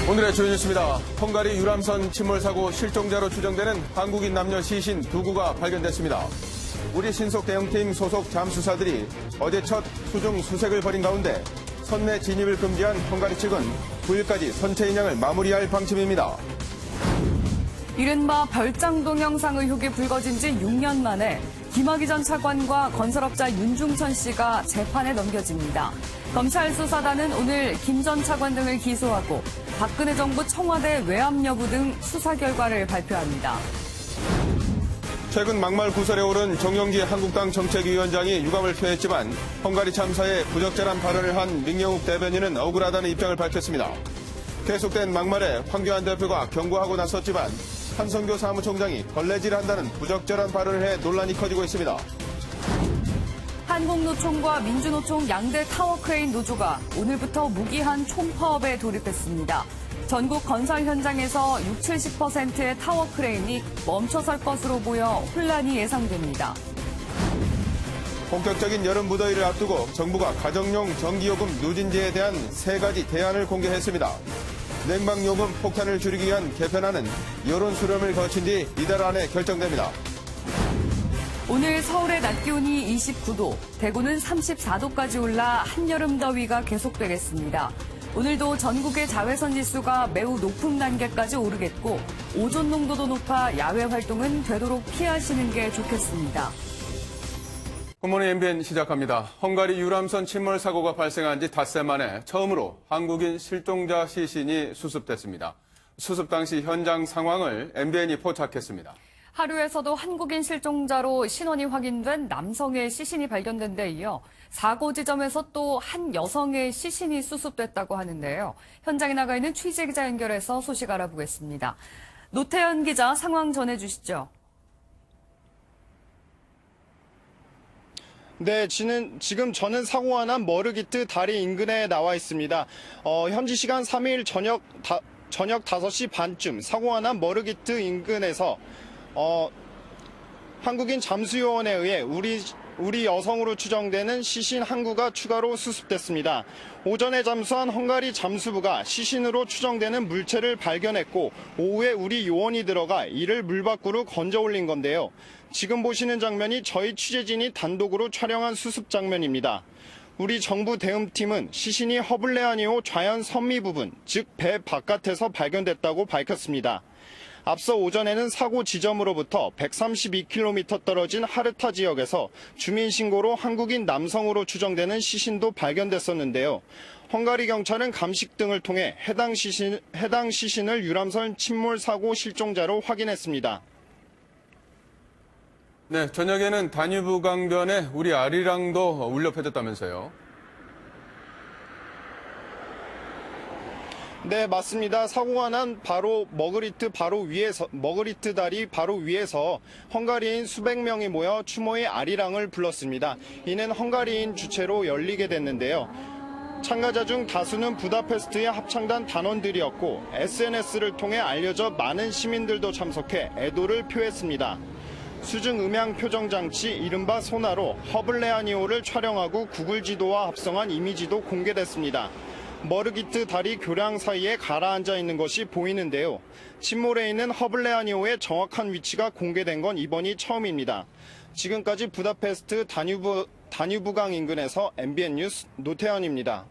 오늘의 주요 뉴스입니다. 헝가리 유람선 침몰 사고 실종자로 추정되는 한국인 남녀 시신 2구가 발견됐습니다. 우리 신속 대응팀 소속 잠수사들이 어제 첫 수중 수색을 벌인 가운데 선내 진입을 금지한 헝가리 측은 9일까지 선체 인양을 마무리할 방침입니다. 이른바 별장동영상 의혹이 불거진 지 6년 만에 김학의 전 차관과 건설업자 윤중천 씨가 재판에 넘겨집니다. 검찰 수사단은 오늘 김 전 차관 등을 기소하고 박근혜 정부 청와대 외압 여부 등 수사 결과를 발표합니다. 최근 막말 구설에 오른 정영기 한국당 정책위원장이 유감을 표했지만 헝가리 참사에 부적절한 발언을 한 민경욱 대변인은 억울하다는 입장을 밝혔습니다. 계속된 막말에 황교안 대표가 경고하고 나섰지만 한성교 사무총장이 걸레질한다는 부적절한 발언을 해 논란이 커지고 있습니다. 한국노총과 민주노총 양대 타워크레인 노조가 오늘부터 무기한 총파업에 돌입했습니다. 전국 건설 현장에서 60~70%의 타워크레인이 멈춰설 것으로 보여 혼란이 예상됩니다. 본격적인 여름 무더위를 앞두고 정부가 가정용 전기요금 누진제에 대한 3가지 대안을 공개했습니다. 냉방요금 폭탄을 줄이기 위한 개편안은 여론 수렴을 거친 뒤 이달 안에 결정됩니다. 오늘 서울의 낮 기온이 29도, 대구는 34도까지 올라 한여름 더위가 계속되겠습니다. 오늘도 전국의 자외선 지수가 매우 높은 단계까지 오르겠고 오존 농도도 높아 야외 활동은 되도록 피하시는 게 좋겠습니다. 굿모닝 MBN 시작합니다. 헝가리 유람선 침몰 사고가 발생한 지 닷새 만에 처음으로 한국인 실종자 시신이 수습됐습니다. 수습 당시 현장 상황을 MBN이 포착했습니다. 하루에서도 한국인 실종자로 신원이 확인된 남성의 시신이 발견된 데 이어 사고 지점에서 또 한 여성의 시신이 수습됐다고 하는데요. 현장에 나가 있는 취재 기자 연결해서 소식 알아보겠습니다. 노태현 기자 상황 전해주시죠. 네, 지금 저는 사고가 난 머르기트 다리 인근에 나와 있습니다. 현지 시간 3일 저녁 5시 반쯤 사고가 난 머르기트 인근에서 한국인 잠수요원에 의해 우리 여성으로 추정되는 시신 한 구가 추가로 수습됐습니다. 오전에 잠수한 헝가리 잠수부가 시신으로 추정되는 물체를 발견했고 오후에 우리 요원이 들어가 이를 물 밖으로 건져 올린 건데요. 지금 보시는 장면이 저희 취재진이 단독으로 촬영한 수습 장면입니다. 우리 정부 대응팀은 시신이 허블레아니호 좌연 선미 부분, 즉 배 바깥에서 발견됐다고 밝혔습니다. 앞서 오전에는 사고 지점으로부터 132km 떨어진 하르타 지역에서 주민신고로 한국인 남성으로 추정되는 시신도 발견됐었는데요. 헝가리 경찰은 감식 등을 통해 해당 시신을 유람선 침몰 사고 실종자로 확인했습니다. 네, 저녁에는 다뉴브 강변에 우리 아리랑도 울려 퍼졌다면서요. 네, 맞습니다. 사고가 난 바로 머그리트 다리 바로 위에서 헝가리인 수백 명이 모여 추모의 아리랑을 불렀습니다. 이는 헝가리인 주최로 열리게 됐는데요. 참가자 중 다수는 부다페스트의 합창단 단원들이었고 SNS를 통해 알려져 많은 시민들도 참석해 애도를 표했습니다. 수중 음향 표정 장치 이른바 소나로 허블레아니호를 촬영하고 구글 지도와 합성한 이미지도 공개됐습니다. 머르기트 다리 교량 사이에 가라앉아 있는 것이 보이는데요. 침몰해 있는 허블레아니호의 정확한 위치가 공개된 건 이번이 처음입니다. 지금까지 부다페스트 다뉴브강 인근에서 MBN 뉴스 노태현입니다.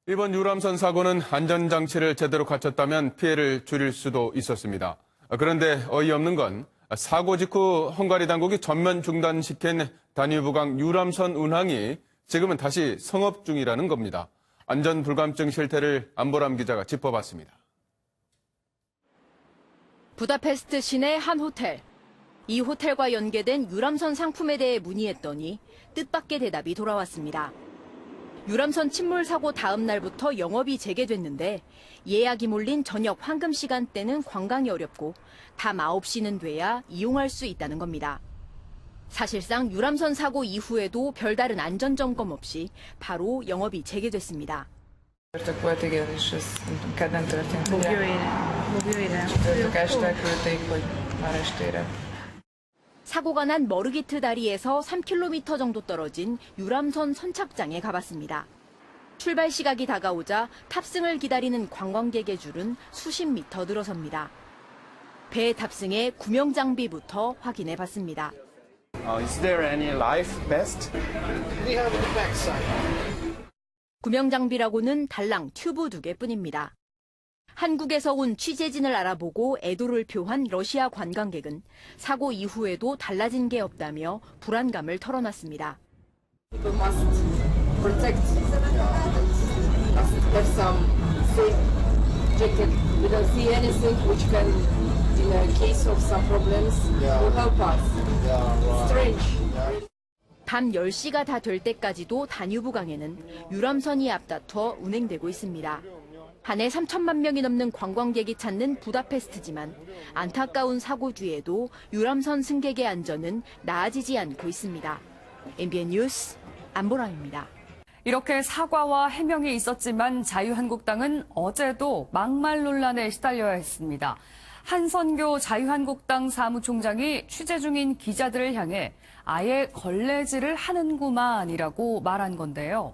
이번 유람선 사고는 안전장치를 제대로 갖췄다면 피해를 줄일 수도 있었습니다. 그런데 어이없는 건 사고 직후 헝가리 당국이 전면 중단시킨 다뉴브강 유람선 운항이 지금은 다시 성업 중이라는 겁니다. 안전 불감증 실태를 안보람 기자가 짚어봤습니다. 부다페스트 시내 한 호텔. 이 호텔과 연계된 유람선 상품에 대해 문의했더니 뜻밖의 대답이 돌아왔습니다. 유람선 침몰 사고 다음 날부터 영업이 재개됐는데 예약이 몰린 저녁 황금 시간대는 관광이 어렵고 밤 9시는 돼야 이용할 수 있다는 겁니다. 사실상 유람선 사고 이후에도 별다른 안전점검 없이 바로 영업이 재개됐습니다. 사고가 난 머르기트 다리에서 3km 정도 떨어진 유람선 선착장에 가봤습니다. 출발 시각이 다가오자 탑승을 기다리는 관광객의 줄은 수십 미터 늘어섭니다. 배에 탑승해 구명 장비부터 확인해 봤습니다. Is there any life vest? 구명 장비라고는 달랑 튜브 2개뿐입니다. 한국에서 온 취재진을 알아보고 애도를 표한 러시아 관광객은 사고 이후에도 달라진 게 없다며 불안감을 털어놨습니다. People must protect, must have some safe jacket. We don't see anything which can, in a case of some problems, will help us. Strange. 밤 10시가 다 될 때까지도 다뉴브강에는 유람선이 앞다퉈 운행되고 있습니다. 한 해 3천만 명이 넘는 관광객이 찾는 부다페스트지만 안타까운 사고 뒤에도 유람선 승객의 안전은 나아지지 않고 있습니다. MBN 뉴스 안보라입니다. 이렇게 사과와 해명이 있었지만 자유한국당은 어제도 막말 논란에 시달려야 했습니다. 한선교 자유한국당 사무총장이 취재 중인 기자들을 향해 아예 걸레질을 하는구만이라고 말한 건데요.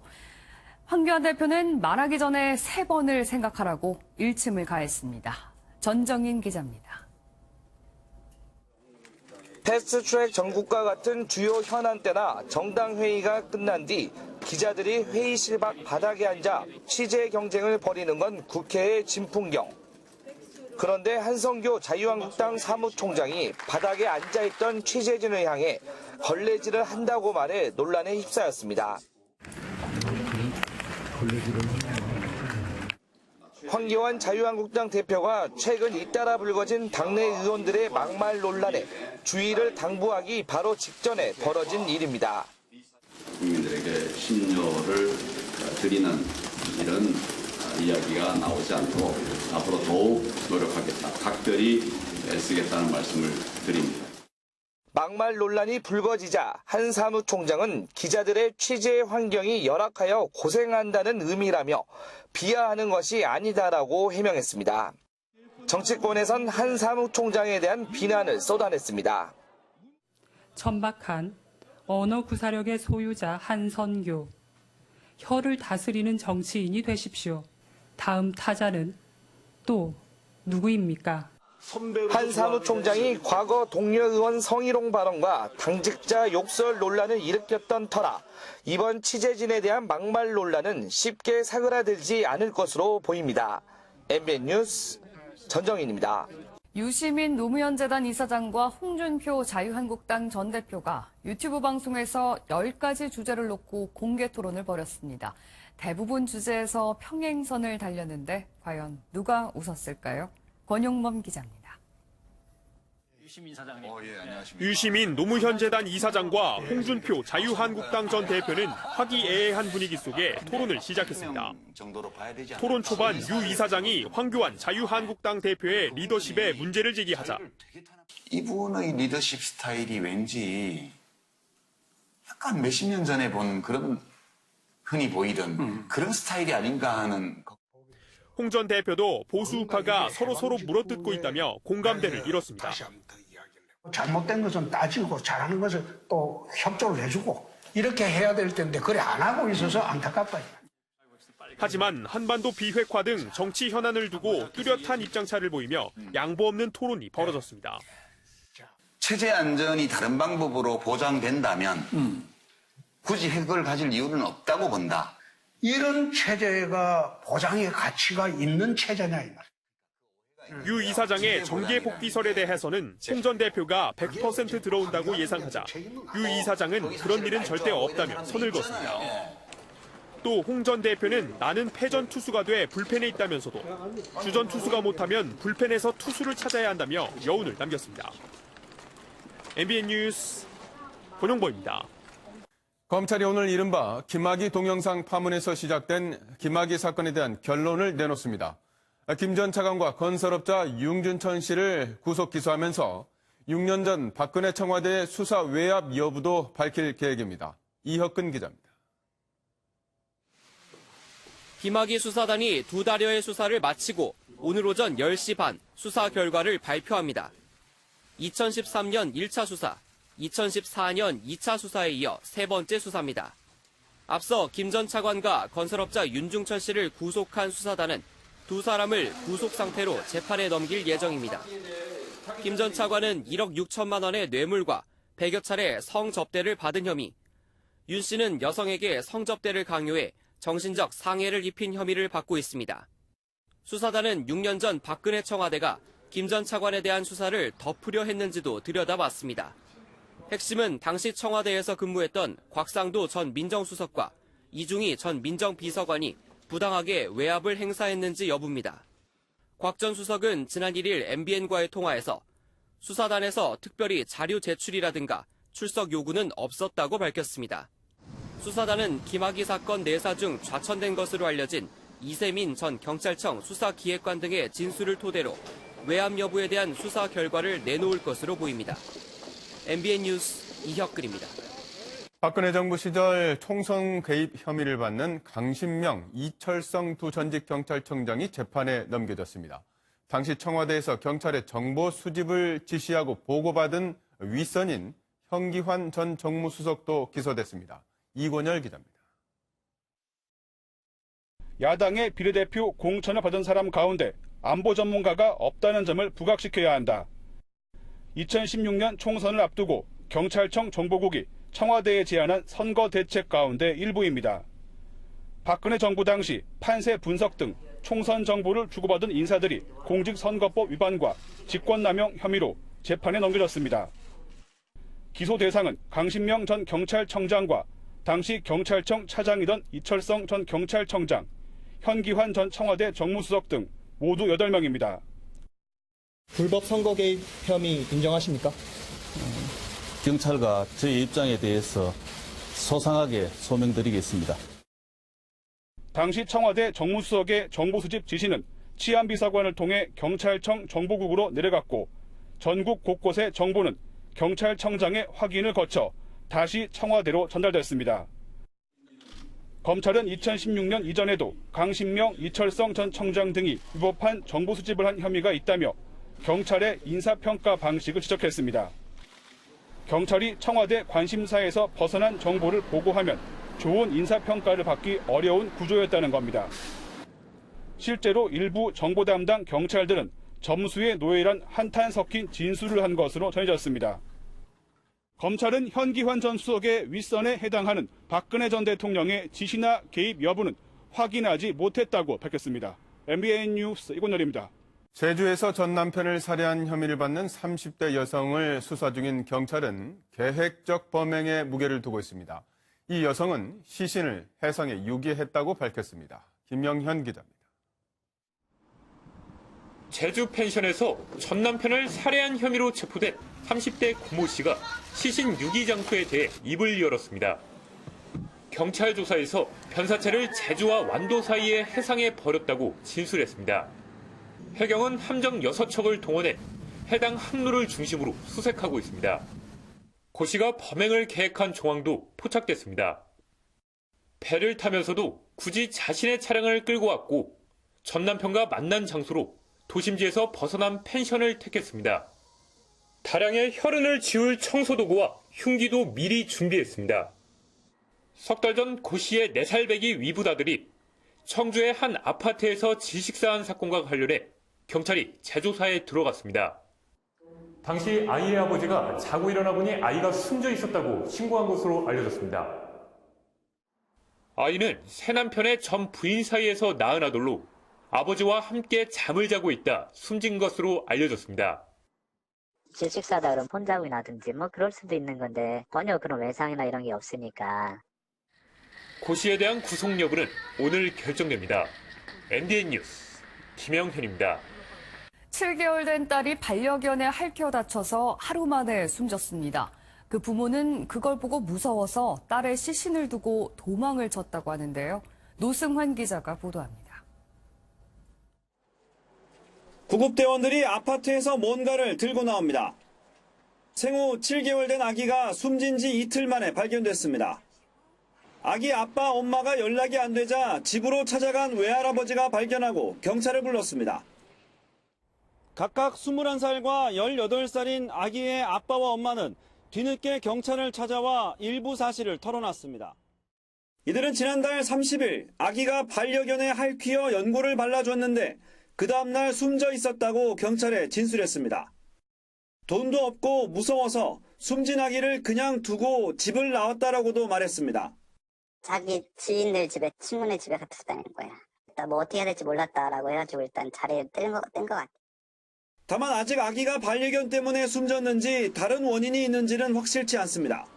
황교안 대표는 말하기 전에 3번을 생각하라고 일침을 가했습니다. 전정인 기자입니다. 패스트트랙 전국과 같은 주요 현안 때나 정당 회의가 끝난 뒤 기자들이 회의실 밖 바닥에 앉아 취재 경쟁을 벌이는 건 국회의 진풍경. 그런데 한성교 자유한국당 사무총장이 바닥에 앉아있던 취재진을 향해 걸레질을 한다고 말해 논란에 휩싸였습니다. 황교안 자유한국당 대표가 최근 잇따라 불거진 당내 의원들의 막말 논란에 주의를 당부하기 바로 직전에 벌어진 일입니다. 국민들에게 심려를 드리는 이런 이야기가 나오지 않도록 앞으로 더욱 노력하겠다. 각별히 애쓰겠다는 말씀을 드립니다. 막말 논란이 불거지자 한 사무총장은 기자들의 취재 환경이 열악하여 고생한다는 의미라며 비하하는 것이 아니다라고 해명했습니다. 정치권에선 한 사무총장에 대한 비난을 쏟아냈습니다. 천박한 언어 구사력의 소유자 한선교. 혀를 다스리는 정치인이 되십시오. 다음 타자는 또 누구입니까? 한 사무총장이 과거 동료 의원 성희롱 발언과 당직자 욕설 논란을 일으켰던 터라 이번 취재진에 대한 막말 논란은 쉽게 사그라들지 않을 것으로 보입니다. MBN 뉴스 전정인입니다. 유시민 노무현재단 이사장과 홍준표 자유한국당 전 대표가 유튜브 방송에서 10가지 주제를 놓고 공개 토론을 벌였습니다. 대부분 주제에서 평행선을 달렸는데 과연 누가 웃었을까요? 권용범 기자입니다. 유시민 노무현 재단 이사장과 홍준표 자유한국당 전 대표는 화기애애한 분위기 속에 토론을 시작했습니다. 토론 초반 유 이사장이 황교안 자유한국당 대표의 리더십에 문제를 제기하자 이분의 리더십 스타일이 왠지 약간 몇십 년 전에 본 그런 흔히 보이던 그런 스타일이 아닌가 하는. 홍 전 대표도 보수 우파가 서로 물어뜯고 있다며 공감대를 이뤘습니다. 잘못된 것은 따지고 잘하는 것을 또 협조를 해주고 이렇게 해야 될 텐데 그래 안 하고 있어서 안타깝다. 하지만 한반도 비핵화 등 정치 현안을 두고 뚜렷한 입장차를 보이며 양보 없는 토론이 벌어졌습니다. 체제 안전이 다른 방법으로 보장된다면 굳이 핵을 가질 이유는 없다고 본다. 이런 체제가 보장의 가치가 있는 체제냐 이 말. 유 이사장의 정계 복귀설에 대해서는 홍 전 대표가 100% 들어온다고 예상하자 유 이사장은 그런 일은 절대 없다며 선을 그었습니다. 또 홍 전 대표는 나는 패전 투수가 돼 불펜에 있다면서도 주전 투수가 못하면 불펜에서 투수를 찾아야 한다며 여운을 남겼습니다. MBN 뉴스 권용보입니다. 검찰이 오늘 이른바 김학의 동영상 파문에서 시작된 김학의 사건에 대한 결론을 내놓습니다. 김 전 차관과 건설업자 융준천 씨를 구속 기소하면서 6년 전 박근혜 청와대의 수사 외압 여부도 밝힐 계획입니다. 이혁근 기자입니다. 김학의 수사단이 2달여의 수사를 마치고 오늘 오전 10시 반 수사 결과를 발표합니다. 2013년 1차 수사, 2014년 2차 수사에 이어 3번째 수사입니다. 앞서 김 전 차관과 건설업자 윤중천 씨를 구속한 수사단은 두 사람을 구속 상태로 재판에 넘길 예정입니다. 김 전 차관은 1억 6천만 원의 뇌물과 100여 차례 성접대를 받은 혐의, 윤 씨는 여성에게 성접대를 강요해 정신적 상해를 입힌 혐의를 받고 있습니다. 수사단은 6년 전 박근혜 청와대가 김 전 차관에 대한 수사를 덮으려 했는지도 들여다봤습니다. 핵심은 당시 청와대에서 근무했던 곽상도 전 민정수석과 이중희 전 민정비서관이 부당하게 외압을 행사했는지 여부입니다. 곽 전 수석은 지난 1일 MBN과의 통화에서 수사단에서 특별히 자료 제출이라든가 출석 요구는 없었다고 밝혔습니다. 수사단은 김학의 사건 내사 중 좌천된 것으로 알려진 이세민 전 경찰청 수사기획관 등의 진술을 토대로 외압 여부에 대한 수사 결과를 내놓을 것으로 보입니다. MBN 뉴스 이혁근입니다. 박근혜 정부 시절 총선 개입 혐의를 받는 강신명, 이철성 두 전직 경찰청장이 재판에 넘겨졌습니다. 당시 청와대에서 경찰에 정보 수집을 지시하고 보고받은 윗선인 현기환 전 정무수석도 기소됐습니다. 이권열 기자입니다. 야당의 비례대표 공천을 받은 사람 가운데 안보 전문가가 없다는 점을 부각시켜야 한다. 2016년 총선을 앞두고 경찰청 정보국이 청와대에 제안한 선거 대책 가운데 일부입니다. 박근혜 정부 당시 판세 분석 등 총선 정보를 주고받은 인사들이 공직선거법 위반과 직권남용 혐의로 재판에 넘겨졌습니다. 기소 대상은 강신명 전 경찰청장과 당시 경찰청 차장이던 이철성 전 경찰청장, 현기환 전 청와대 정무수석 등 모두 8명입니다. 불법 선거 개입 혐의 인정하십니까? 경찰과 저희 입장에 대해서 소상하게 소명드리겠습니다. 당시 청와대 정무수석의 정보 수집 지시는 치안비서관을 통해 경찰청 정보국으로 내려갔고 전국 곳곳의 정보는 경찰청장의 확인을 거쳐 다시 청와대로 전달됐습니다. 검찰은 2016년 이전에도 강신명, 이철성 전 청장 등이 위법한 정보 수집을 한 혐의가 있다며 경찰의 인사평가 방식을 지적했습니다. 경찰이 청와대 관심사에서 벗어난 정보를 보고하면 좋은 인사평가를 받기 어려운 구조였다는 겁니다. 실제로 일부 정보 담당 경찰들은 점수의 노예란 한탄 섞인 진술을 한 것으로 전해졌습니다. 검찰은 현기환 전 수석의 윗선에 해당하는 박근혜 전 대통령의 지시나 개입 여부는 확인하지 못했다고 밝혔습니다. MBN 뉴스 이권열입니다. 제주에서 전 남편을 살해한 혐의를 받는 30대 여성을 수사 중인 경찰은 계획적 범행에 무게를 두고 있습니다. 이 여성은 시신을 해상에 유기했다고 밝혔습니다. 김영현 기자입니다. 제주 펜션에서 전 남편을 살해한 혐의로 체포된 30대 고모 씨가 시신 유기 장소에 대해 입을 열었습니다. 경찰 조사에서 변사체를 제주와 완도 사이의 해상에 버렸다고 진술했습니다. 해경은 함정 6척을 동원해 해당 항로를 중심으로 수색하고 있습니다. 고 씨가 범행을 계획한 정황도 포착됐습니다. 배를 타면서도 굳이 자신의 차량을 끌고 왔고 전 남편과 만난 장소로 도심지에서 벗어난 펜션을 택했습니다. 다량의 혈흔을 지울 청소도구와 흉기도 미리 준비했습니다. 석 달 전 고 씨의 4살배기 위부다들이 청주의 한 아파트에서 질식사한 사건과 관련해 경찰이 재조사에 들어갔습니다. 당시 아이의 아버지가 자고 일어나 보니 아이가 숨져 있었다고 신고한 것으로 알려졌습니다. 아이는 새 남편의 전 부인 사이에서 낳은 아들로 아버지와 함께 잠을 자고 있다 숨진 것으로 알려졌습니다. 질식사다 그럼 혼자이나든지 뭐 그럴 수도 있는 건데 전혀 그런 외상이나 이런 게 없으니까. 고 씨에 대한 구속 여부는 오늘 결정됩니다. MBN 뉴스 김영현입니다. 7개월 된 딸이 반려견에 핥혀 다쳐서 하루 만에 숨졌습니다. 그 부모는 그걸 보고 무서워서 딸의 시신을 두고 도망을 쳤다고 하는데요. 노승환 기자가 보도합니다. 구급대원들이 아파트에서 뭔가를 들고 나옵니다. 생후 7개월 된 아기가 숨진 지 이틀 만에 발견됐습니다. 아기 아빠, 엄마가 연락이 안 되자 집으로 찾아간 외할아버지가 발견하고 경찰을 불렀습니다. 각각 21살과 18살인 아기의 아빠와 엄마는 뒤늦게 경찰을 찾아와 일부 사실을 털어놨습니다. 이들은 지난달 30일 아기가 반려견에 할퀴어 연고를 발라줬는데 그 다음날 숨져 있었다고 경찰에 진술했습니다. 돈도 없고 무서워서 숨진 아기를 그냥 두고 집을 나왔다라고도 말했습니다. 자기 지인들 집에, 친구네 집에 같이 다니는 거야. 일단 뭐 어떻게 해야 될지 몰랐다라고 해가지고 일단 자리에 뗀 것 같아. 다만 아직 아기가 반려견 때문에 숨졌는지 다른 원인이 있는지는 확실치 않습니다.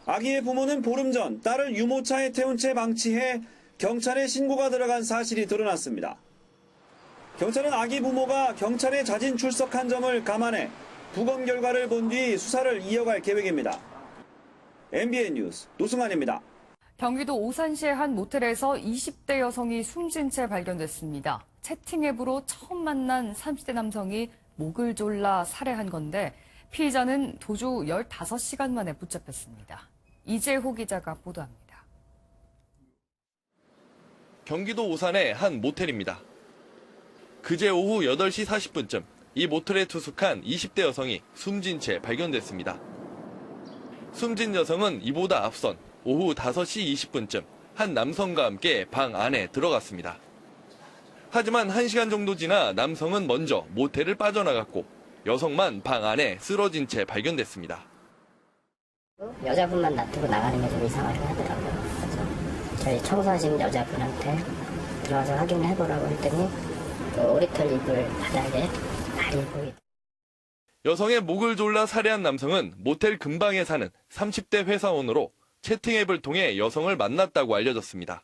아기의 부모는 보름 전 딸을 유모차에 태운 채 방치해 경찰에 신고가 들어간 사실이 드러났습니다. 경찰은 아기 부모가 경찰에 자진 출석한 점을 감안해 부검 결과를 본 뒤 수사를 이어갈 계획입니다. MBN 뉴스 노승환입니다. 경기도 오산시의 한 모텔에서 20대 여성이 숨진 채 발견됐습니다. 채팅 앱으로 처음 만난 30대 남성이 목을 졸라 살해한 건데 피의자는 도주 15시간 만에 붙잡혔습니다. 이재호 기자가 보도합니다. 경기도 오산의 한 모텔입니다. 그제 오후 8시 40분쯤 이 모텔에 투숙한 20대 여성이 숨진 채 발견됐습니다. 숨진 여성은 이보다 앞선 오후 5시 20분쯤 한 남성과 함께 방 안에 들어갔습니다. 하지만 1시간 정도 지나 남성은 먼저 모텔을 빠져나갔고 여성만 방 안에 쓰러진 채 발견됐습니다. 여자분만 놔두고 나가는 게 좀 이상하긴 하더라고요. 그래서 저희 청소하시는 여자분한테 들어와서 확인을 해보라고 했더니 오리털 이불 바닥에 가리고 있. 여성의 목을 졸라 살해한 남성은 모텔 근방에 사는 30대 회사원으로 채팅 앱을 통해 여성을 만났다고 알려졌습니다.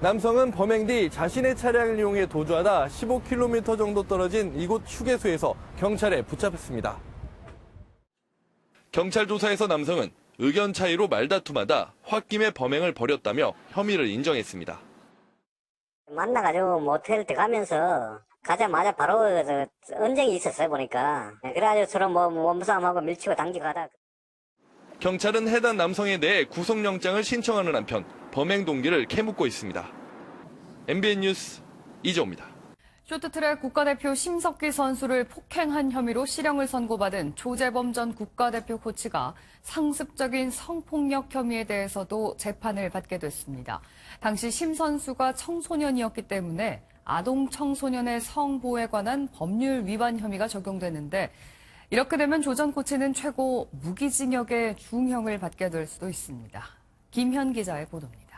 남성은 범행 뒤 자신의 차량을 이용해 도주하다 15km 정도 떨어진 이곳 휴게소에서 경찰에 붙잡혔습니다. 경찰 조사에서 남성은 의견 차이로 말다툼하다 홧김에 범행을 벌였다며 혐의를 인정했습니다. 만나가지고 모텔 들어가면서 가자마자 바로 언쟁이 있었어요, 보니까. 그래가지고 서로 몸싸움하고 밀치고 당기고 하다. 경찰은 해당 남성에 대해 구속영장을 신청하는 한편 범행 동기를 캐묻고 있습니다. MBN 뉴스 이재호입니다. 쇼트트랙 국가대표 심석희 선수를 폭행한 혐의로 실형을 선고받은 조재범 전 국가대표 코치가 상습적인 성폭력 혐의에 대해서도 재판을 받게 됐습니다. 당시 심 선수가 청소년이었기 때문에 아동 청소년의 성보호에 관한 법률 위반 혐의가 적용되는데 이렇게 되면 조 전 코치는 최고 무기징역의 중형을 받게 될 수도 있습니다. 김현 기자의 보도입니다.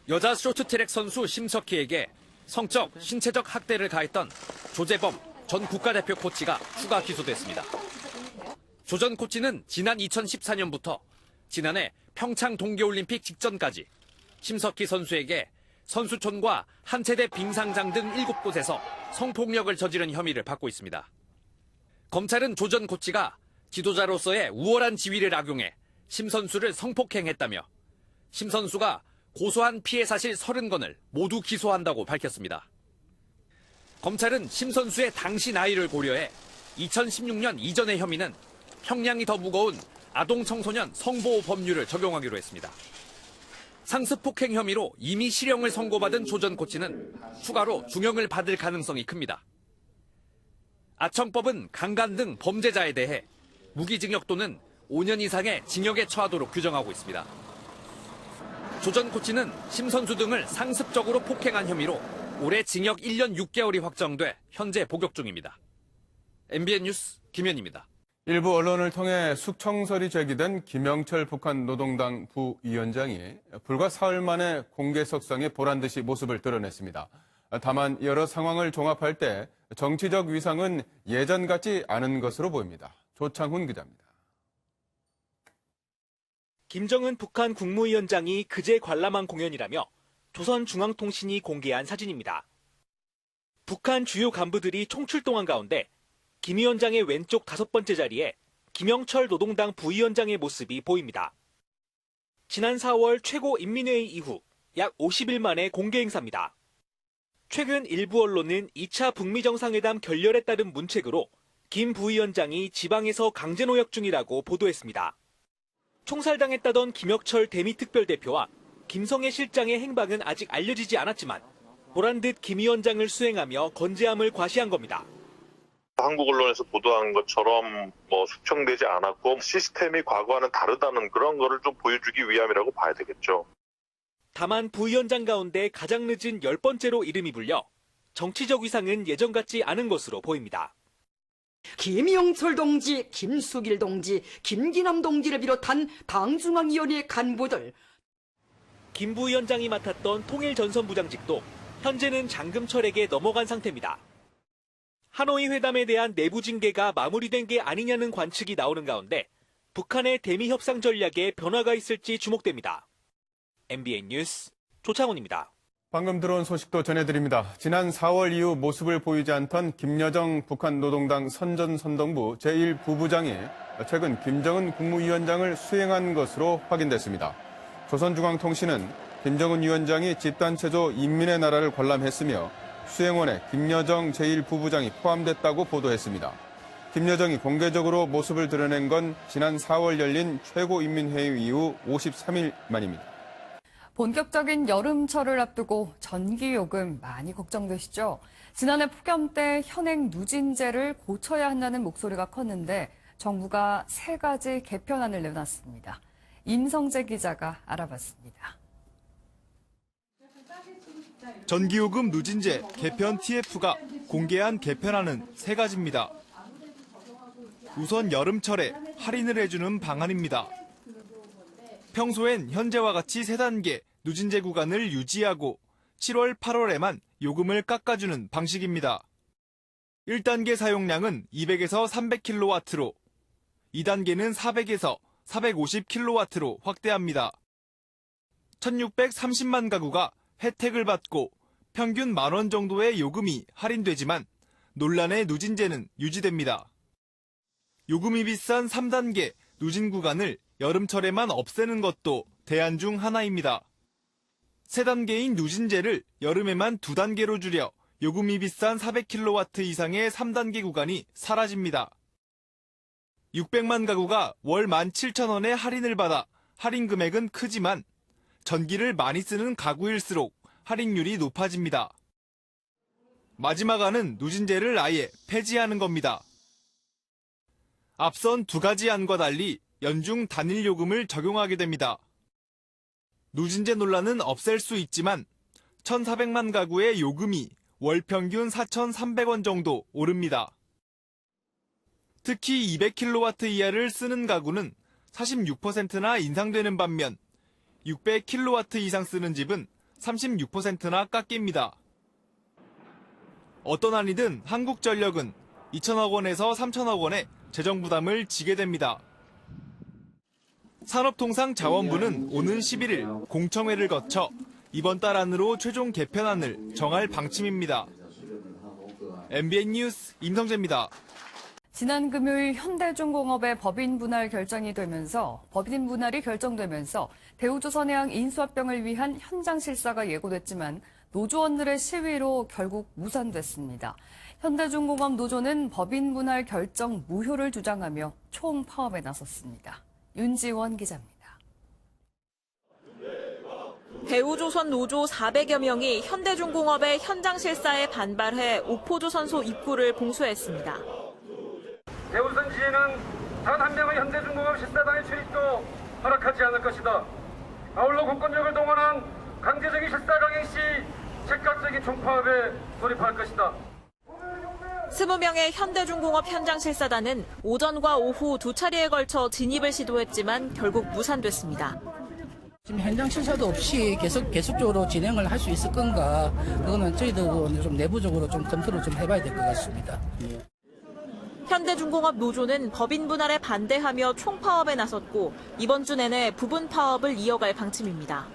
여자 쇼트트랙 선수 심석희에게 성적, 신체적 학대를 가했던 조재범 전 국가대표 코치가 추가 기소됐습니다. 조 전 코치는 지난 2014년부터 지난해 평창 동계올림픽 직전까지 심석희 선수에게 선수촌과 한 채대 빙상장 등 7곳에서 성폭력을 저지른 혐의를 받고 있습니다. 검찰은 조 전 코치가 지도자로서의 우월한 지위를 악용해 심 선수를 성폭행했다며 심 선수가 고소한 피해 사실 30건을 모두 기소한다고 밝혔습니다. 검찰은 심 선수의 당시 나이를 고려해 2016년 이전의 혐의는 형량이 더 무거운 아동 청소년 성보호 법률을 적용하기로 했습니다. 상습 폭행 혐의로 이미 실형을 선고받은 조 전 코치는 추가로 중형을 받을 가능성이 큽니다. 아청법은 강간 등 범죄자에 대해 무기징역 또는 5년 이상의 징역에 처하도록 규정하고 있습니다. 조 전 코치는 심 선수 등을 상습적으로 폭행한 혐의로 올해 징역 1년 6개월이 확정돼 현재 복역 중입니다. MBN 뉴스 김현입니다. 일부 언론을 통해 숙청설이 제기된 김영철 북한 노동당 부위원장이 불과 사흘 만에 공개석상에 보란듯이 모습을 드러냈습니다. 다만 여러 상황을 종합할 때 정치적 위상은 예전 같지 않은 것으로 보입니다. 조창훈 기자입니다. 김정은 북한 국무위원장이 그제 관람한 공연이라며 조선중앙통신이 공개한 사진입니다. 북한 주요 간부들이 총출동한 가운데 김 위원장의 왼쪽 5번째 자리에 김영철 노동당 부위원장의 모습이 보입니다. 지난 4월 최고인민회의 이후 약 50일 만에 공개 행사입니다. 최근 일부 언론은 2차 북미 정상회담 결렬에 따른 문책으로 김 부위원장이 지방에서 강제노역 중이라고 보도했습니다. 총살당했다던 김혁철 대미특별대표와 김성애 실장의 행방은 아직 알려지지 않았지만 보란듯 김 위원장을 수행하며 건재함을 과시한 겁니다. 한국 언론에서 보도한 것처럼 숙청되지 않았고 시스템이 과거와는 다르다는 그런 거를 좀 보여주기 위함이라고 봐야 되겠죠. 다만 부위원장 가운데 가장 늦은 10번째로 이름이 불려 정치적 위상은 예전 같지 않은 것으로 보입니다. 김영철 동지, 김수길 동지, 김기남 동지를 비롯한 당중앙위원회 간부들. 김 부위원장이 맡았던 통일전선부장직도 현재는 장금철에게 넘어간 상태입니다. 하노이 회담에 대한 내부 징계가 마무리된 게 아니냐는 관측이 나오는 가운데 북한의 대미 협상 전략에 변화가 있을지 주목됩니다. MBN 뉴스 조창훈입니다. 방금 들어온 소식도 전해드립니다. 지난 4월 이후 모습을 보이지 않던 김여정 북한 노동당 선전선동부 제1부부장이 최근 김정은 국무위원장을 수행한 것으로 확인됐습니다. 조선중앙통신은 김정은 위원장이 집단체조 인민의 나라를 관람했으며 수행원에 김여정 제1부부장이 포함됐다고 보도했습니다. 김여정이 공개적으로 모습을 드러낸 건 지난 4월 열린 최고인민회의 이후 53일 만입니다. 본격적인 여름철을 앞두고 전기요금 많이 걱정되시죠? 지난해 폭염 때 현행 누진제를 고쳐야 한다는 목소리가 컸는데 정부가 3가지 개편안을 내놨습니다. 임성재 기자가 알아봤습니다. 전기요금 누진제 개편 TF가 공개한 개편안은 3가지입니다. 우선 여름철에 할인을 해주는 방안입니다. 평소엔 현재와 같이 3단계 누진제 구간을 유지하고 7월, 8월에만 요금을 깎아주는 방식입니다. 1단계 사용량은 200에서 300kW로, 2단계는 400에서 450kW로 확대합니다. 1630만 가구가 혜택을 받고 평균 만원 정도의 요금이 할인되지만 논란의 누진제는 유지됩니다. 요금이 비싼 3단계 누진 구간을 여름철에만 없애는 것도 대안 중 하나입니다. 3단계인 누진제를 여름에만 2단계로 줄여 요금이 비싼 400kW 이상의 3단계 구간이 사라집니다. 600만 가구가 월 17,000원의 할인을 받아 할인 금액은 크지만 전기를 많이 쓰는 가구일수록 할인율이 높아집니다. 마지막 안은 누진제를 아예 폐지하는 겁니다. 앞선 2가지 안과 달리 연중 단일 요금을 적용하게 됩니다. 누진제 논란은 없앨 수 있지만 1,400만 가구의 요금이 월 평균 4,300원 정도 오릅니다. 특히 200kW 이하를 쓰는 가구는 46%나 인상되는 반면 600kW 이상 쓰는 집은 36%나 깎입니다. 어떤 안이든 한국전력은 2천억 원에서 3천억 원의 재정 부담을 지게 됩니다. 산업통상자원부는 오는 11일 공청회를 거쳐 이번 달 안으로 최종 개편안을 정할 방침입니다. MBN 뉴스 임성재입니다. 지난 금요일 현대중공업의 법인 분할 결정이 되면서 법인 분할이 결정되면서 대우조선해양 인수합병을 위한 현장 실사가 예고됐지만 노조원들의 시위로 결국 무산됐습니다. 현대중공업 노조는 법인 분할 결정 무효를 주장하며 총파업에 나섰습니다. 윤지원 기자입니다. 대우조선 노조 400여 명이 현대중공업의 현장 실사에 반발해 옥포조선소 입구를 봉쇄했습니다. 대우선 지혜는 단 한 명의 현대중공업 실사단의 출입도 허락하지 않을 것이다. 아울러 국권력을 동원한 강제적인 실사 강행 시 즉각적인 총파업에 돌입할 것이다. 20명의 현대중공업 현장 실사단은 오전과 오후 2차례에 걸쳐 진입을 시도했지만 결국 무산됐습니다. 지금 현장 실사도 없이 계속적으로 진행을 할 수 있을 건가? 그거는 저희도 좀 내부적으로 좀 검토를 좀 해봐야 될 것 같습니다. 현대중공업 노조는 법인 분할에 반대하며 총파업에 나섰고 이번 주 내내 부분 파업을 이어갈 방침입니다.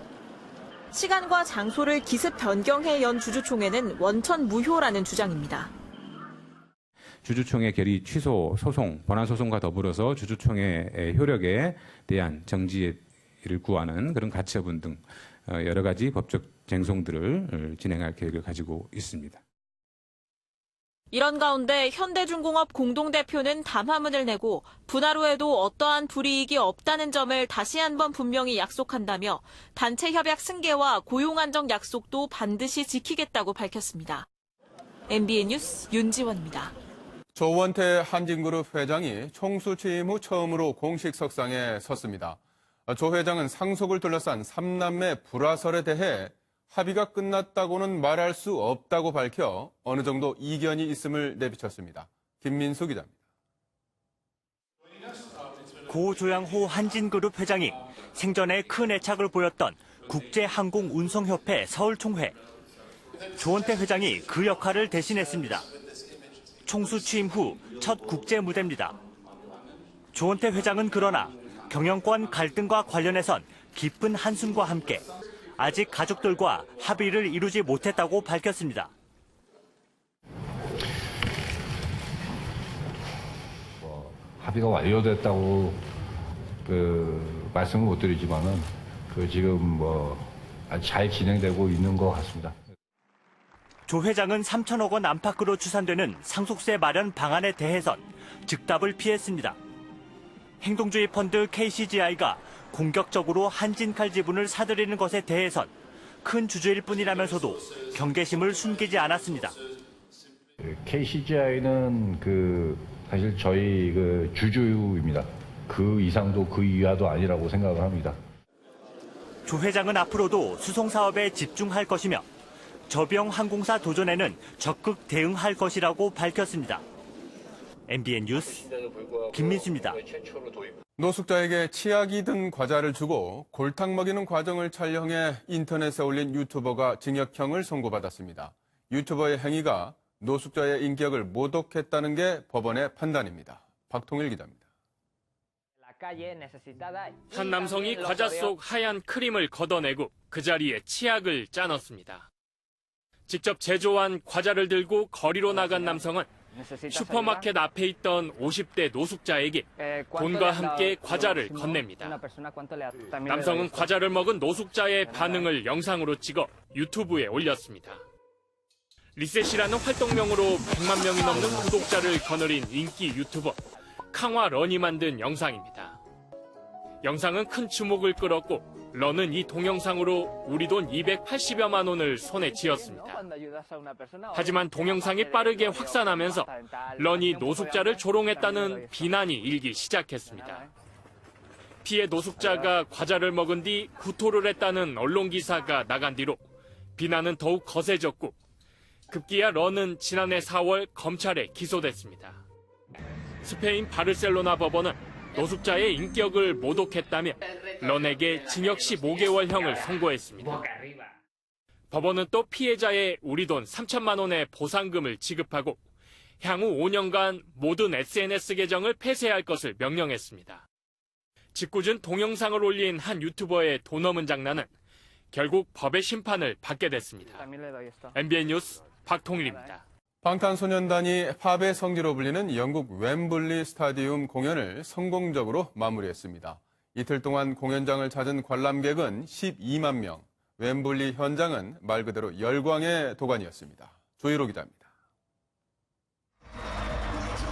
시간과 장소를 기습 변경해 연 주주총회는 원천 무효라는 주장입니다. 주주총회 결의 취소 소송, 본안 소송과 더불어서 주주총회의 효력에 대한 정지를 구하는 그런 가처분 등 여러 가지 법적 쟁송들을 진행할 계획을 가지고 있습니다. 이런 가운데 현대중공업 공동대표는 담화문을 내고 분할 후에도 어떠한 불이익이 없다는 점을 다시 한번 분명히 약속한다며 단체 협약 승계와 고용 안정 약속도 반드시 지키겠다고 밝혔습니다. MBN 뉴스 윤지원입니다. 조원태 한진그룹 회장이 총수 취임 후 처음으로 공식 석상에 섰습니다. 조 회장은 상속을 둘러싼 3남매 불화설에 대해 합의가 끝났다고는 말할 수 없다고 밝혀 어느 정도 이견이 있음을 내비쳤습니다. 김민수 기자입니다. 고 조양호 한진그룹 회장이 생전에 큰 애착을 보였던 국제항공운송협회 서울총회. 조원태 회장이 그 역할을 대신했습니다. 총수 취임 후 첫 국제 무대입니다. 조원태 회장은 그러나 경영권 갈등과 관련해선 깊은 한숨과 함께 아직 가족들과 합의를 이루지 못했다고 밝혔습니다. 합의가 완료됐다고 말씀은 못 드리지만은 지금 아주 잘 진행되고 있는 것 같습니다. 조 회장은 3천억 원 안팎으로 추산되는 상속세 마련 방안에 대해선 즉답을 피했습니다. 행동주의 펀드 KCGI가 공격적으로 한진칼 지분을 사들이는 것에 대해선 큰 주주일 뿐이라면서도 경계심을 숨기지 않았습니다. KCGI는 사실 저희 주주입니다. 그 이상도 그 이하도 아니라고 생각을 합니다. 조 회장은 앞으로도 수송 사업에 집중할 것이며 저비용 항공사 도전에는 적극 대응할 것이라고 밝혔습니다. MBN 뉴스 김민수입니다. 노숙자에게 치약이 든 과자를 주고 골탕 먹이는 과정을 촬영해 인터넷에 올린 유튜버가 징역형을 선고받았습니다. 유튜버의 행위가 노숙자의 인격을 모독했다는 게 법원의 판단입니다. 박통일 기자입니다. 한 남성이 과자 속 하얀 크림을 걷어내고 그 자리에 치약을 짜넣습니다. 직접 제조한 과자를 들고 거리로 나간 남성은 슈퍼마켓 앞에 있던 50대 노숙자에게 돈과 함께 과자를 건넵니다. 남성은 과자를 먹은 노숙자의 반응을 영상으로 찍어 유튜브에 올렸습니다. 리셋이라는 활동명으로 100만 명이 넘는 구독자를 거느린 인기 유튜버 캉화런이 만든 영상입니다. 영상은 큰 주목을 끌었고 런은 이 동영상으로 우리 돈 280여만 원을 손에 쥐었습니다. 하지만 동영상이 빠르게 확산하면서 런이 노숙자를 조롱했다는 비난이 일기 시작했습니다. 피해 노숙자가 과자를 먹은 뒤 구토를 했다는 언론 기사가 나간 뒤로 비난은 더욱 거세졌고 급기야 런은 지난해 4월 검찰에 기소됐습니다. 스페인 바르셀로나 법원은 노숙자의 인격을 모독했다며 런에게 징역 15개월형을 선고했습니다. 법원은 또 피해자의 우리 돈 3천만 원의 보상금을 지급하고 향후 5년간 모든 SNS 계정을 폐쇄할 것을 명령했습니다. 짓궂은 동영상을 올린 한 유튜버의 돈 없는 장난은 결국 법의 심판을 받게 됐습니다. MBN 뉴스 박통일입니다. 방탄소년단이 팝의 성지로 불리는 영국 웸블리 스타디움 공연을 성공적으로 마무리했습니다. 이틀 동안 공연장을 찾은 관람객은 12만 명, 웸블리 현장은 말 그대로 열광의 도가니였습니다. 조희로 기자입니다.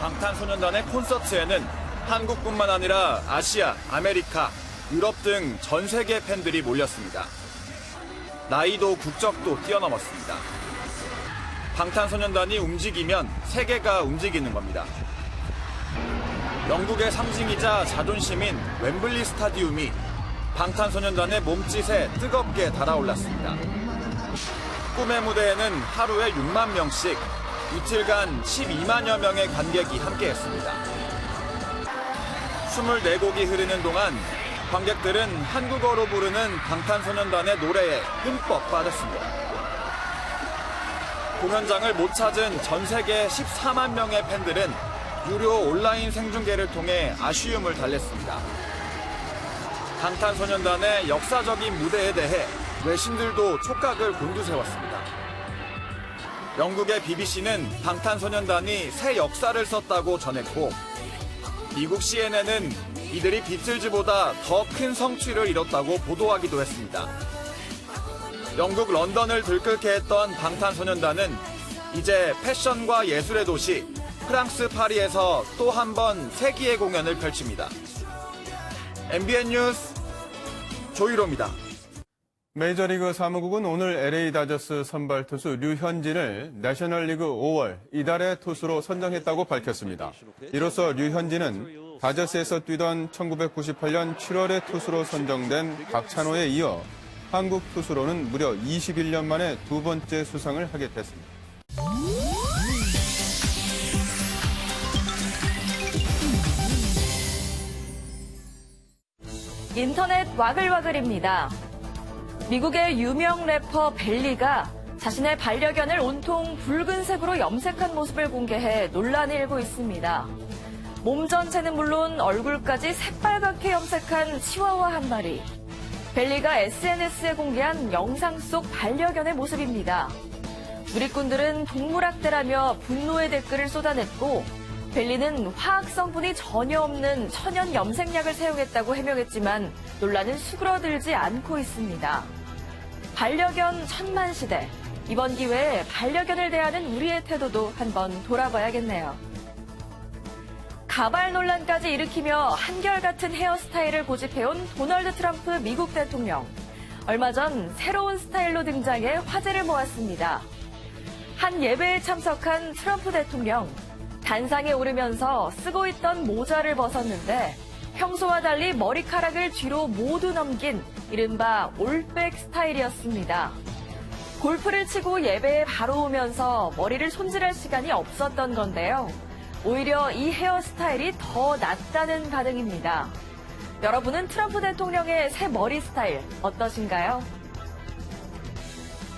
방탄소년단의 콘서트에는 한국뿐만 아니라 아시아, 아메리카, 유럽 등 전 세계 팬들이 몰렸습니다. 나이도 국적도 뛰어넘었습니다. 방탄소년단이 움직이면 세계가 움직이는 겁니다. 영국의 상징이자 자존심인 웸블리 스타디움이 방탄소년단의 몸짓에 뜨겁게 달아올랐습니다. 꿈의 무대에는 하루에 6만 명씩 이틀간 12만여 명의 관객이 함께했습니다. 24곡이 흐르는 동안 관객들은 한국어로 부르는 방탄소년단의 노래에 흠뻑 빠졌습니다. 공연장을 못 찾은 전 세계 14만 명의 팬들은 유료 온라인 생중계를 통해 아쉬움을 달랬습니다. 방탄소년단의 역사적인 무대에 대해 외신들도 촉각을 곤두세웠습니다. 영국의 BBC는 방탄소년단이 새 역사를 썼다고 전했고 미국 CNN은 이들이 비틀즈보다 더 큰 성취를 이뤘다고 보도하기도 했습니다. 영국 런던을 들끓게 했던 방탄소년단은 이제 패션과 예술의 도시 프랑스 파리에서 또 한 번 세기의 공연을 펼칩니다. MBN 뉴스 조희로입니다. 메이저리그 사무국은 오늘 LA 다저스 선발 투수 류현진을 내셔널리그 5월 이달의 투수로 선정했다고 밝혔습니다. 이로써 류현진은 다저스에서 뛰던 1998년 7월에 투수로 선정된 박찬호에 이어 한국 투수로는 무려 21년 만에 두 번째 수상을 하게 됐습니다. 인터넷 와글와글입니다. 미국의 유명 래퍼 벨리가 자신의 반려견을 온통 붉은색으로 염색한 모습을 공개해 논란이 일고 있습니다. 몸 전체는 물론 얼굴까지 새빨갛게 염색한 치와와 한 마리. 벨리가 SNS에 공개한 영상 속 반려견의 모습입니다. 누리꾼들은 동물학대라며 분노의 댓글을 쏟아냈고 벨리는 화학 성분이 전혀 없는 천연 염색약을 사용했다고 해명했지만 논란은 수그러들지 않고 있습니다. 반려견 천만 시대. 이번 기회에 반려견을 대하는 우리의 태도도 한번 돌아봐야겠네요. 가발 논란까지 일으키며 한결같은 헤어스타일을 고집해온 도널드 트럼프 미국 대통령. 얼마 전 새로운 스타일로 등장해 화제를 모았습니다. 한 예배에 참석한 트럼프 대통령. 단상에 오르면서 쓰고 있던 모자를 벗었는데 평소와 달리 머리카락을 뒤로 모두 넘긴 이른바 올백 스타일이었습니다. 골프를 치고 예배에 바로 오면서 머리를 손질할 시간이 없었던 건데요. 오히려 이 헤어스타일이 더 낫다는 반응입니다. 여러분은 트럼프 대통령의 새 머리 스타일 어떠신가요?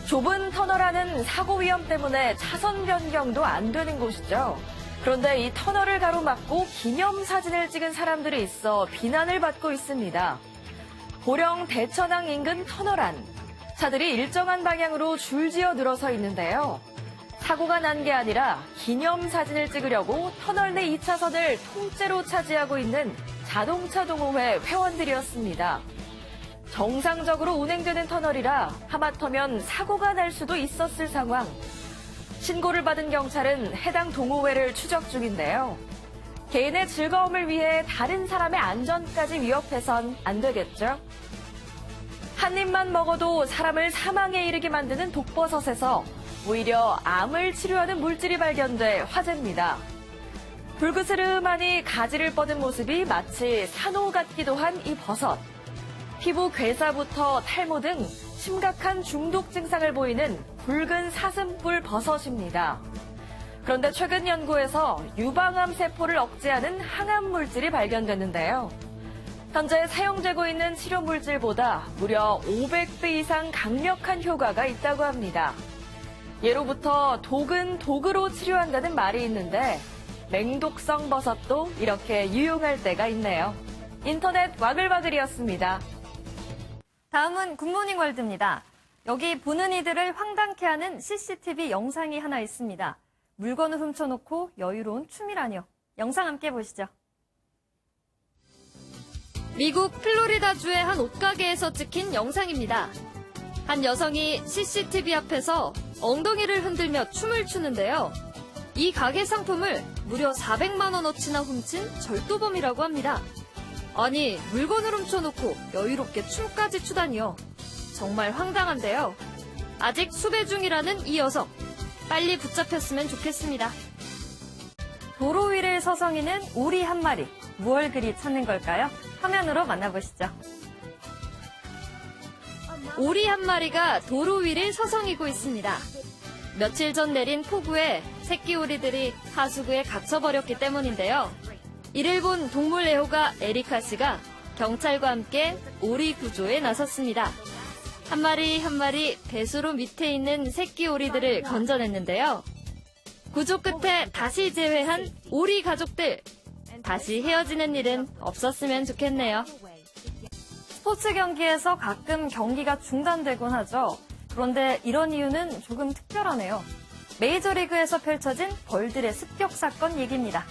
좁은 터널 안은 사고 위험 때문에 차선 변경도 안 되는 곳이죠. 그런데 이 터널을 가로막고 기념사진을 찍은 사람들이 있어 비난을 받고 있습니다. 보령 대천항 인근 터널 안. 차들이 일정한 방향으로 줄지어 늘어서 있는데요. 사고가 난 게 아니라 기념사진을 찍으려고 터널 내 2차선을 통째로 차지하고 있는 자동차 동호회 회원들이었습니다. 정상적으로 운행되는 터널이라 하마터면 사고가 날 수도 있었을 상황. 신고를 받은 경찰은 해당 동호회를 추적 중인데요. 개인의 즐거움을 위해 다른 사람의 안전까지 위협해선 안 되겠죠? 한 입만 먹어도 사람을 사망에 이르게 만드는 독버섯에서 오히려 암을 치료하는 물질이 발견돼 화제입니다. 불그스름하니 가지를 뻗은 모습이 마치 산호 같기도 한 이 버섯. 피부 괴사부터 탈모 등 심각한 중독 증상을 보이는 붉은 사슴뿔 버섯입니다. 그런데 최근 연구에서 유방암 세포를 억제하는 항암 물질이 발견됐는데요. 현재 사용되고 있는 치료 물질보다 무려 500배 이상 강력한 효과가 있다고 합니다. 예로부터 독은 독으로 치료한다는 말이 있는데 맹독성 버섯도 이렇게 유용할 때가 있네요. 인터넷 와글와글이었습니다. 다음은 굿모닝 월드입니다. 여기 보는 이들을 황당케 하는 CCTV 영상이 하나 있습니다. 물건을 훔쳐놓고 여유로운 춤이라뇨. 영상 함께 보시죠. 미국 플로리다주의 한 옷가게에서 찍힌 영상입니다. 한 여성이 CCTV 앞에서 엉덩이를 흔들며 춤을 추는데요. 이 가게 상품을 무려 400만 원어치나 훔친 절도범이라고 합니다. 아니, 물건을 훔쳐놓고 여유롭게 춤까지 추다니요. 정말 황당한데요. 아직 수배 중이라는 이 여성. 빨리 붙잡혔으면 좋겠습니다. 도로 위를 서성이는 오리 한 마리. 무얼 그리 찾는 걸까요? 화면으로 만나보시죠. 오리 한 마리가 도로 위를 서성이고 있습니다. 며칠 전 내린 폭우에 새끼 오리들이 하수구에 갇혀버렸기 때문인데요. 이를 본 동물 애호가 에리카 씨가 경찰과 함께 오리 구조에 나섰습니다. 한 마리 한 마리 배수로 밑에 있는 새끼 오리들을 건져냈는데요. 구조 끝에 다시 재회한 오리 가족들. 다시 헤어지는 일은 없었으면 좋겠네요. 스포츠 경기에서 가끔 경기가 중단되곤 하죠. 그런데 이런 이유는 조금 특별하네요. 메이저리그에서 펼쳐진 벌들의 습격 사건 얘기입니다.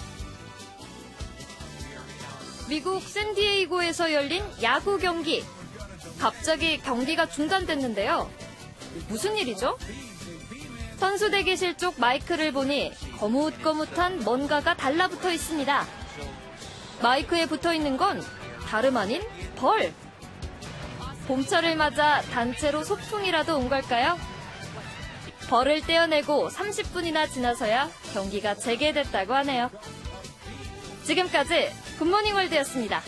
미국 샌디에이고에서 열린 야구 경기. 갑자기 경기가 중단됐는데요. 무슨 일이죠? 선수 대기실 쪽 마이크를 보니 거뭇거뭇한 뭔가가 달라붙어 있습니다. 마이크에 붙어 있는 건 다름 아닌 벌. 봄철을 맞아 단체로 소풍이라도 온 걸까요? 벌을 떼어내고 30분이나 지나서야 경기가 재개됐다고 하네요. 지금까지 굿모닝 월드였습니다.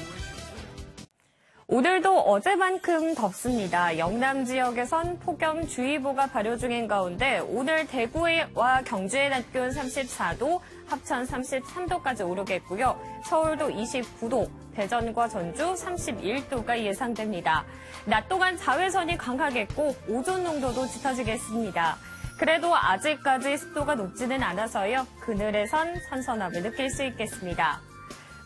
오늘도 어제만큼 덥습니다. 영남 지역에선 폭염주의보가 발효 중인 가운데 오늘 대구와 경주의 낮 기온 34도, 합천 33도까지 오르겠고요. 서울도 29도, 대전과 전주 31도가 예상됩니다. 낮 동안 자외선이 강하겠고 오존 농도도 짙어지겠습니다. 그래도 아직까지 습도가 높지는 않아서요. 그늘에선 선선함을 느낄 수 있겠습니다.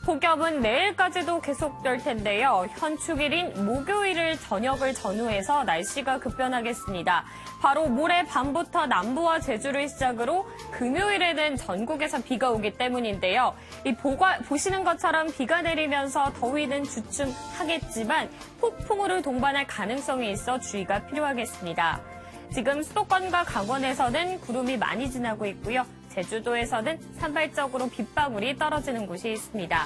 폭염은 내일까지도 계속될 텐데요. 현축일인 목요일을 저녁을 전후해서 날씨가 급변하겠습니다. 바로 모레 밤부터 남부와 제주를 시작으로 금요일에는 전국에서 비가 오기 때문인데요. 보시는 것처럼 비가 내리면서 더위는 주춤하겠지만 폭풍우를 동반할 가능성이 있어 주의가 필요하겠습니다. 지금 수도권과 강원에서는 구름이 많이 지나고 있고요. 제주도에서는 산발적으로 빗방울이 떨어지는 곳이 있습니다.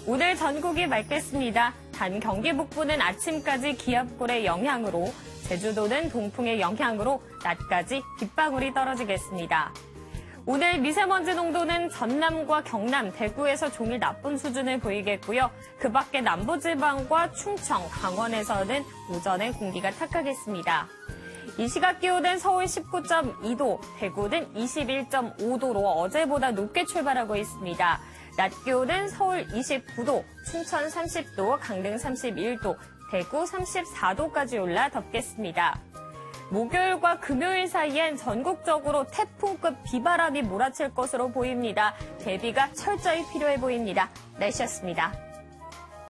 오늘 전국이 맑겠습니다. 단 경기 북부는 아침까지 기압골의 영향으로, 제주도는 동풍의 영향으로 낮까지 빗방울이 떨어지겠습니다. 오늘 미세먼지 농도는 전남과 경남, 대구에서 종일 나쁜 수준을 보이겠고요. 그 밖에 남부지방과 충청, 강원에서는 오전에 공기가 탁하겠습니다. 이 시각 기온은 서울 19.2도, 대구는 21.5도로 어제보다 높게 출발하고 있습니다. 낮 기온은 서울 29도, 춘천 30도, 강릉 31도, 대구 34도까지 올라 덥겠습니다. 목요일과 금요일 사이엔 전국적으로 태풍급 비바람이 몰아칠 것으로 보입니다. 대비가 철저히 필요해 보입니다. 날씨였습니다.